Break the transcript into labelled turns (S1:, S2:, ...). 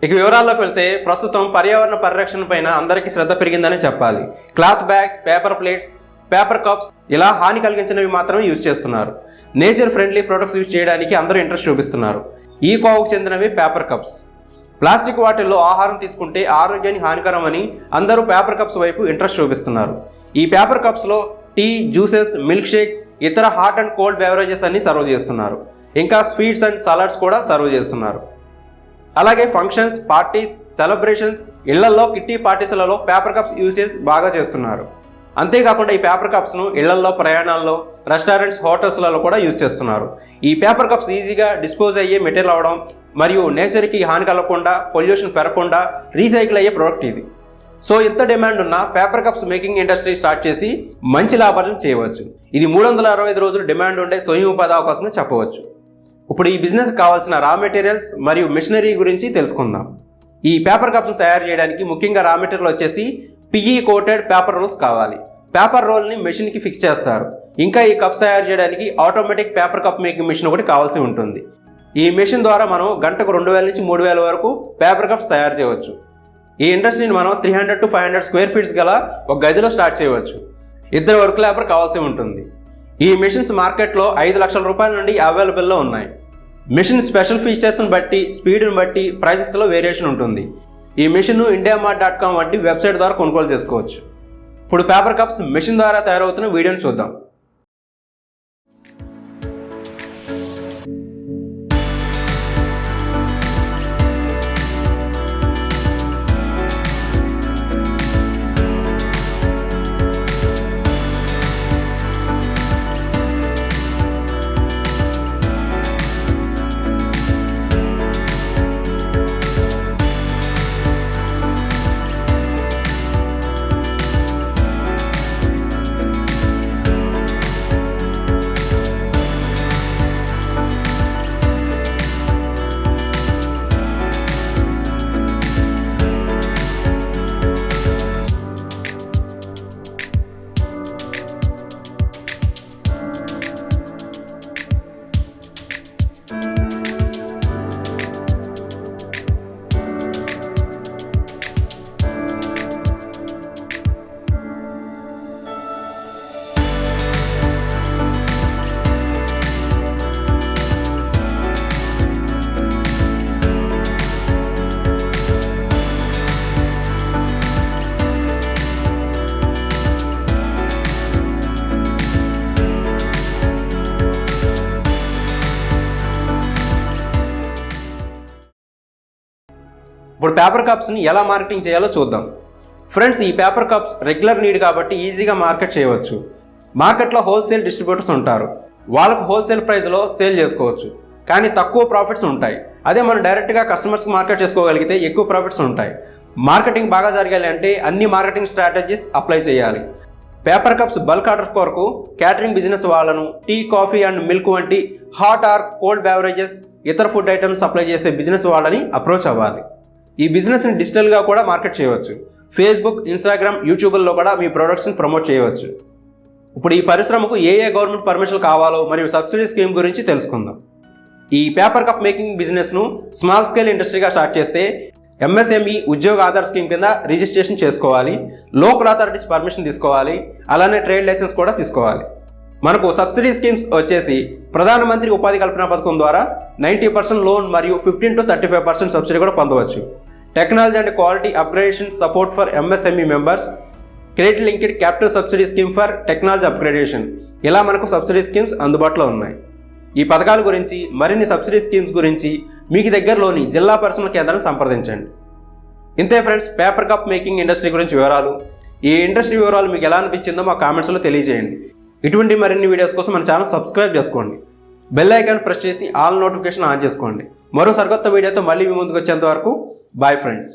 S1: ఇక వివరాల్లోకి వెళ్తే ప్రస్తుతం పర్యావరణ పరిరక్షణ పైన అందరికీ శ్రద్ధ పెరిగిందని చెప్పాలి. Cloth bags, paper plates, paper cups ఇలా హాని కలిగించినవి మాత్రమే యూజ్ చేస్తున్నారు. నేచర్ ఫ్రెండ్లీ ప్రొడక్ట్స్ యూజ్ చేయడానికి అందరూ ఇంట్రెస్ట్ చూపిస్తున్నారు. ఈ కోవకు చెందినవి పేపర్ కప్స్. ప్లాస్టిక్ వాటిల్లో ఆహారం తీసుకుంటే ఆరోగ్యానికి హానికరమని అందరూ పేపర్ కప్స్ వైపు ఇంట్రెస్ట్ చూపిస్తున్నారు. ఈ పేపర్ కప్స్లో టీ, జ్యూసెస్, మిల్క్ షేక్స్, ఇతర హాట్ అండ్ కోల్డ్ బెవరేజెస్ అన్ని సర్వ్ చేస్తున్నారు. ఇంకా స్వీట్స్ అండ్ సలాడ్స్ కూడా సర్వ్ చేస్తున్నారు. అలాగే ఫంక్షన్స్, పార్టీస్, సెలబ్రేషన్స్, ఇళ్లలో కిట్టి పార్టీస్లలో పేపర్ కప్స్ యూసేజ్ బాగా చేస్తున్నారు. అంతేకాకుండా ఈ పేపర్ కప్స్ను ఇళ్లలో, ప్రయాణాల్లో, రెస్టారెంట్స్, హోటల్స్లలో కూడా యూజ్ చేస్తున్నారు. ఈ పేపర్ కప్స్ ఈజీగా డిస్పోజ్ అయ్యే మెటీరియల్ అవడం మరియు నేచర్కి హాని కలగకుండా, పొల్యూషన్ పెరగకుండా రీసైకిల్ అయ్యే ప్రోడక్ట్ ఇది. సో ఇంత డిమాండ్ ఉన్న paper cups making industry start చేసి మంచి లాభార్జన చేయవచ్చు. ఇది 365 రోజులు డిమాండ్ ఉండే స్వయం ఉపాధి అవకాశంగా చెప్పవచ్చు. ఇప్పుడు ఈ బిజినెస్ కావాల్సిన రా మెటీరియల్స్ మరియు మిషనరీ గురించి తెలుసుకుందాం. ఈ పేపర్ కప్స్ తయారు చేయడానికి ముఖ్యంగా రా మెటీరియల్ వచ్చేసి పిఈ కోటెడ్ పేపర్ రోల్స్ కావాలి. పేపర్ రోల్ని మెషిన్కి ఫిక్స్ చేస్తారు. ఇంకా ఈ కప్స్ తయారు చేయడానికి automatic paper cup making machine ఒకటి కావాల్సి ఉంటుంది. ఈ మెషిన్ ద్వారా మనం గంటకు 2000 నుంచి 3000 వరకు పేపర్ కప్స్ తయారు చేయవచ్చు. ఈ ఇండస్ట్రీని మనం 300 to 500 స్క్వేర్ ఫీట్స్ గల ఒక గదిలో స్టార్ట్ చేయవచ్చు. 2 వర్క్ లేబర్ కావాల్సి ఉంటుంది. ఈ మెషిన్స్ మార్కెట్లో 5 లక్షల రూపాయల నుండి అవైలబుల్లో ఉన్నాయి. మెషిన్ స్పెషల్ ఫీచర్స్ని బట్టి, స్పీడ్ని బట్టి ప్రైసెస్లో వేరియేషన్ ఉంటుంది. ఈ మెషిన్ indiamart.com వంటి వెబ్సైట్ ద్వారా కొనుగోలు చేసుకోవచ్చు. ఇప్పుడు పేపర్ కప్స్ మెషిన్ ద్వారా తయారవుతున్న వీడియోని చూద్దాం. ఇప్పుడు పేపర్ కప్స్ని ఎలా మార్కెటింగ్ చేయాలో చూద్దాం. ఫ్రెండ్స్, ఈ పేపర్ కప్స్ రెగ్యులర్ నీడ్ కాబట్టి ఈజీగా మార్కెట్ చేయవచ్చు. మార్కెట్లో హోల్సేల్ డిస్ట్రిబ్యూటర్స్ ఉంటారు. వాళ్ళకు హోల్సేల్ ప్రైస్లో సేల్ చేసుకోవచ్చు, కానీ తక్కువ ప్రాఫిట్స్ ఉంటాయి. అదే మనం డైరెక్ట్గా కస్టమర్స్కి మార్కెట్ చేసుకోగలిగితే ఎక్కువ ప్రాఫిట్స్ ఉంటాయి. మార్కెటింగ్ బాగా జరగాలి అంటే అన్ని మార్కెటింగ్ స్ట్రాటజీస్ అప్లై చేయాలి. పేపర్ కప్స్ బల్క్ ఆర్డర్ కొరకు క్యాటరింగ్ బిజినెస్ వాళ్ళను, టీ, కాఫీ అండ్ మిల్క్ వంటి హాట్ ఆర్ కోల్డ్ బెవరేజెస్, ఇతర ఫుడ్ ఐటమ్స్ సప్లై చేసే బిజినెస్ వాళ్ళని అప్రోచ్ అవ్వాలి. ఈ బిజినెస్ని డిజిటల్గా కూడా మార్కెట్ చేయవచ్చు. ఫేస్బుక్, ఇన్స్టాగ్రామ్, యూట్యూబ్లో కూడా మీ ప్రొడక్ట్స్ని ప్రమోట్ చేయవచ్చు. ఇప్పుడు ఈ పరిశ్రమకు ఏ గవర్నమెంట్ పర్మిషన్ కావాలో మరియు సబ్సిడీ స్కీమ్ గురించి తెలుసుకుందాం. ఈ పేపర్ కప్ మేకింగ్ బిజినెస్ను స్మాల్ స్కేల్ ఇండస్ట్రీగా స్టార్ట్ చేస్తే ఎంఎస్ఎంఈ ఉద్యోగ ఆధార్ స్కీమ్ కింద రిజిస్ట్రేషన్ చేసుకోవాలి, లోకల్ అథారిటీస్ పర్మిషన్ తీసుకోవాలి, అలానే ట్రేడ్ లైసెన్స్ కూడా తీసుకోవాలి. మనకు సబ్సిడీ స్కీమ్స్ వచ్చేసి ప్రధానమంత్రి ఉపాధి కల్పన పథకం ద్వారా 90% లోన్ మరియు 15 to 35% సబ్సిడీ కూడా పొందవచ్చు. Technology and quality upgradation support for MSME members, credit linked capital subsidy scheme for technology upgradation, ఇలా మనకు సబ్సిడీ స్కీమ్స్ అందుబాటులో ఉన్నాయి. ఈ పథకాల గురించి, మరిన్ని సబ్సిడీ స్కీమ్స్ గురించి మీకు దగ్గరలోని జిల్లా పరిశ్రమల కేంద్రాన్ని సంప్రదించండి. ఇంతే friends, paper cup making industry గురించి వివరాలు. ఈ ఇండస్ట్రీ వివరాలు మీకు ఎలా అనిపించిందో మా కామెంట్స్లో తెలియజేయండి. ఇటువంటి మరిన్ని వీడియోస్ కోసం మన ఛానల్ సబ్స్క్రైబ్ చేసుకోండి. బెల్ ఐకాన్ ప్రెస్ చేసి ఆల్ నోటిఫికేషన్ ఆన్ చేసుకోండి. మరో సరికొత్త వీడియోతో మళ్ళీ మీ ముందుకు వచ్చేంత వరకు బాయ్ ఫ్రెండ్స్.